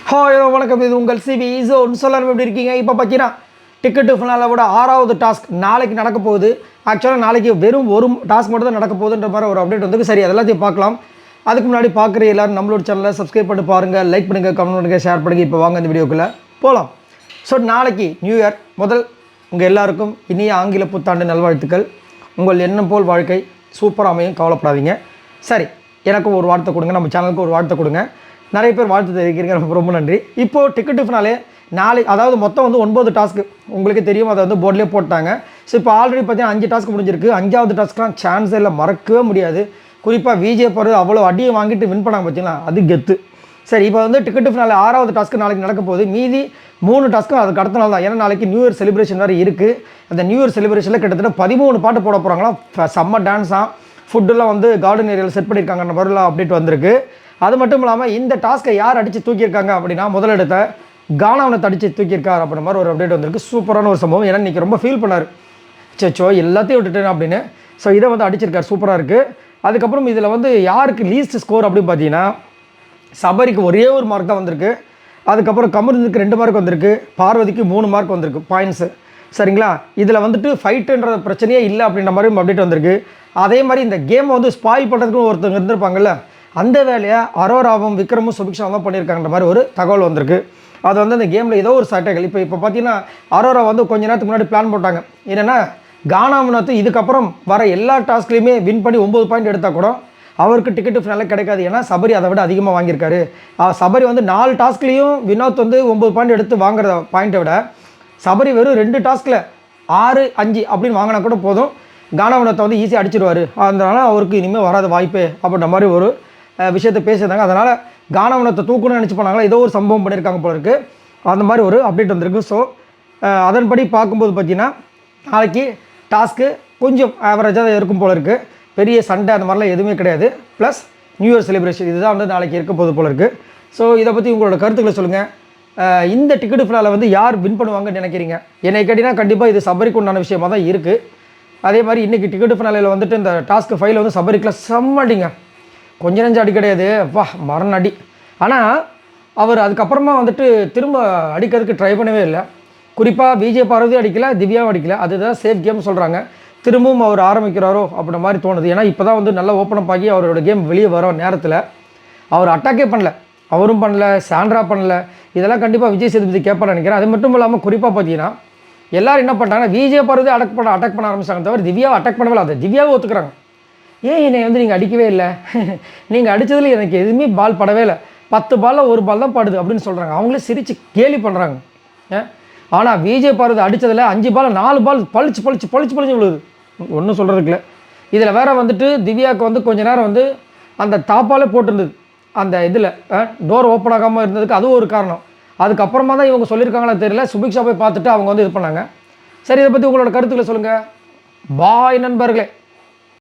Hello வணக்கம், இது உங்கள் சிபி ஸோன். சொல்லணும் எப்படி இருக்கீங்க? இப்போ பார்த்தீங்கன்னா டிக்கெட்டு ஃபினாலோட 6வது டாஸ்க் நாளைக்கு நடக்க போகுது. ஆக்சுவலாக நாளைக்கு வெறும் ஒரு டாஸ்க் மட்டும் தான் நடக்க போகுதுன்ற மாதிரி ஒரு அப்டேட் வந்து சரி அதெல்லாத்தையும் பார்க்கலாம். அதுக்கு முன்னாடி பார்க்குற எல்லோரும் நம்மளோட சேனலை சப்ஸ்கிரைப் பண்ணி பாருங்கள், லைக் பண்ணுங்கள், கமெண்ட் பண்ணுங்கள், ஷேர் பண்ணுங்கள். இப்போ வாங்க இந்த வீடியோக்குள்ளே போகலாம். ஸோ நாளைக்கு நியூ இயர் முதல் உங்கள் எல்லாருக்கும் இனிய ஆங்கில புத்தாண்டு நல்வாழ்த்துக்கள். உங்கள் எண்ணம் போல் வாழ்க்கை சூப்பராக அமையும், கவலைப்படாதீங்க. சரி, எனக்கும் ஒரு வார்த்தை கொடுங்க, நம்ம சேனலுக்கு ஒரு வார்த்தை கொடுங்க. நிறைய பேர் வாழ்த்து தெரிவிக்கிறீங்க, ரொம்ப நன்றி. இப்போது டிக்கெட்டு ஃபினாலே நாளை, அதாவது மொத்தம் வந்து 9 டாஸ்க்கு உங்களுக்கு தெரியும், அதை வந்து போர்ட்லேயே போட்டாங்க. ஸோ இப்போ ஆல்ரெடி பார்த்தீங்கன்னா 5 டாஸ்க் முடிஞ்சிருக்கு. 5வது டாஸ்க்லாம் சான்ஸே இல்லை, மறக்கவே முடியாது. குறிப்பாக விஜே போகிறது அவ்வளோ அடியை வாங்கிட்டு வின் பண்ணாங்க பார்த்தீங்களா, அது கெத்து. சரி, இப்போ வந்து டிக்கெட்டு ஃபினாலே 6வது டாஸ்க்கு நாளைக்கு நடக்க போகுது. மீதி 3 டாஸ்க்கும் அதுக்கு அடுத்த நாள் தான். ஏன்னா நாளைக்கு நியூ இயர் செலிப்ரேஷன் வேறு இருக்குது. அந்த நியூ இயர் செலிப்ரேஷனில் கிட்டத்தட்ட 13 பாட்டு போட போகிறாங்களாம். செம்ம டான்ஸாக ஃபுட்டெல்லாம் வந்து கார்டன் ஏரியாவில் செட் பண்ணியிருக்காங்கன்ற மாதிரிலாம் அப்டேட் வந்திருக்கு. அது மட்டும் இல்லாமல் இந்த டாஸ்க்கை யார் அடித்து தூக்கியிருக்காங்க அப்படின்னா, முதலிடத்த கானாவனை அடித்து தூக்கியிருக்கார் அப்படின்ற மாதிரி ஒரு அப்டேட் வந்திருக்கு. சூப்பரான ஒரு சம்பவம். ஏன்னா இன்றைக்கி ரொம்ப ஃபீல் பண்ணார், சச்சோ எல்லாத்தையும் விட்டுட்டேன் அப்படின்னு. ஸோ இதை வந்து அடிச்சிருக்கார், சூப்பராக இருக்குது. அதுக்கப்புறம் இதில் வந்து யாருக்கு லீஸ்ட் ஸ்கோர் அப்படின்னு பார்த்தீங்கன்னா, சபரிக்கு ஒரே ஒரு மார்க் தான் வந்திருக்கு. அதுக்கப்புறம் கமருந்துக்கு 2 மார்க் வந்திருக்கு, பார்வதிக்கு 3 மார்க் வந்திருக்கு பாயிண்ட்ஸு. சரிங்களா, இதில் வந்துட்டு ஃபைட்டுன்ற பிரச்சனையே இல்லை அப்படின்ற மாதிரி அப்டேட் வந்திருக்கு. அதே மாதிரி இந்த கேமை வந்து ஸ்பாயில் பண்ணுறதுக்கு ஒருத்தவங்க இருந்திருப்பாங்கல்ல, அந்த வேலையை அரோராவும் விக்ரமும் சுபிக்ஷாவும் தான் பண்ணியிருக்காங்கன்ற மாதிரி ஒரு தகவல் வந்திருக்கு. அது வந்து அந்த கேமில் ஏதோ ஒரு சட்டைகள் இப்போ பார்த்தீங்கன்னா அரோரா வந்து கொஞ்ச நேரத்துக்கு முன்னாடி பிளான் போட்டாங்க. என்னென்னா கானாவினத்து இதுக்கப்புறம் வர எல்லா டாஸ்க்லையுமே வின் பண்ணி 9 பாயிண்ட் எடுத்தால் கூட அவருக்கு டிக்கெட்டு ஃபினாலே கிடைக்காது. ஏன்னா சபரி அதை விட அதிகமாக வாங்கியிருக்காரு. சபரி வந்து 4 டாஸ்க்லேயும் வினோத் வந்து 9 பாயிண்ட் எடுத்து வாங்குற பாயிண்ட்டை விட சபரி வெறும் 2 டாஸ்கில் 6, 5 அப்படின்னு வாங்கினா கூட போதும், கானாவினத்தை வந்து ஈஸியாக அடிச்சிடுவார். அதனால் அவருக்கு இனிமேல் வராத வாய்ப்பு அப்படின்ற மாதிரி ஒரு விஷயத்தை பேசியிருந்தாங்க. அதனால் கானாவனத்தை தூக்கணும்னு நினச்சி போனாங்களா, ஏதோ ஒரு சம்பவம் பண்ணியிருக்காங்க போல இருக்குது. அந்த மாதிரி ஒரு அப்டேட் வந்திருக்கு. ஸோ அதன்படி பார்க்கும்போது பார்த்தீங்கன்னா நாளைக்கு டாஸ்க்கு கொஞ்சம் ஆவரேஜாக தான் இருக்கும் போல இருக்குது. பெரிய சண்டை அந்த மாதிரிலாம் எதுவுமே கிடையாது. ப்ளஸ் நியூ இயர் செலிப்ரேஷன் இதுதான் வந்து நாளைக்கு இருக்க போது போல இருக்குது. ஸோ இதை பற்றி உங்களோட கருத்துக்களை சொல்லுங்கள். இந்த டிக்கெட்டு ஃபினாலே வந்து யார் வின் பண்ணுவாங்கன்னு நினைக்கிறீங்க? என்னை கேட்டிங்கன்னா கண்டிப்பாக இது சபரிக்கு உண்டான விஷயமாக தான் இருக்குது. அதே மாதிரி இன்றைக்கி டிக்கெட்டு ஃபினாலேயில் வந்துட்டு இந்த டாஸ்க்கு ஃபைல் வந்து சபரிக்கில் செம்மடிங்க, கொஞ்சம் நெஞ்சு அடி கிடையாது, வா மரண அடி. ஆனால் அவர் அதுக்கப்புறமா வந்துட்டு திரும்ப அடிக்கிறதுக்கு ட்ரை பண்ணவே இல்லை. குறிப்பாக விஜே பார்வதி அடிக்கலை, திவ்யாவும் அடிக்கலை. அதுதான் சேஃப் கேம் சொல்கிறாங்க. திரும்பவும் அவர் ஆரம்பிக்கிறாரோ அப்படின்ற மாதிரி தோணுது. ஏன்னா இப்போ தான் வந்து நல்லா ஓப்பன் அப் ஆகி அவரோட கேம் வெளியே வர நேரத்தில் அவர் அட்டாக்கே பண்ணல, அவரும் பண்ணல, சாண்ட்ரா பண்ணல. இதெல்லாம் கண்டிப்பாக விஜய் சேதுபதி கேட்பான்னு நினைக்கிறேன். அது மட்டும் இல்லாமல் குறிப்பாக பார்த்தீங்கன்னா எல்லோரும் என்ன பண்ணுறாங்கன்னா, விஜே பார்வதி அட்டாக் பண்ண ஆரம்பிச்சாங்க, தவிர திவ்யாவை அட்டாக் பண்ணவே இல்லை. அதை திவ்யாவை ஒத்துக்கிறாங்க. ஏன் என்னை வந்து நீங்கள் அடிக்கவே இல்லை, நீங்கள் அடித்ததில் எனக்கு எதுவுமே பால் படவே இல்லை, 10 பாலில் 1 பால் தான் படுது அப்படின்னு சொல்கிறாங்க. அவங்களே சிரித்து கேலி பண்ணுறாங்க. ஆனால் விஜே பார்வதி அடித்ததில் 5 பால் 4 பால் பளிச்சு விழுது, ஒன்றும் சொல்கிறதுக்கு இல்லை. இதில் வேறு வந்துட்டு திவ்யாவுக்கு வந்து கொஞ்ச நேரம் வந்து அந்த தாப்பாலே போட்டிருந்தது, அந்த இதில் டோர் ஓப்பன் ஆகாமல் இருந்ததுக்கு அதுவும் ஒரு காரணம். அதுக்கப்புறமா தான் இவங்க சொல்லியிருக்காங்களா தெரியல, சுபிக்ஷா போய் பார்த்துட்டு அவங்க வந்து இது பண்ணாங்க. சரி, இதை பற்றி உங்களோட கருத்துக்களை சொல்லுங்கள். பாய் நண்பர்களே.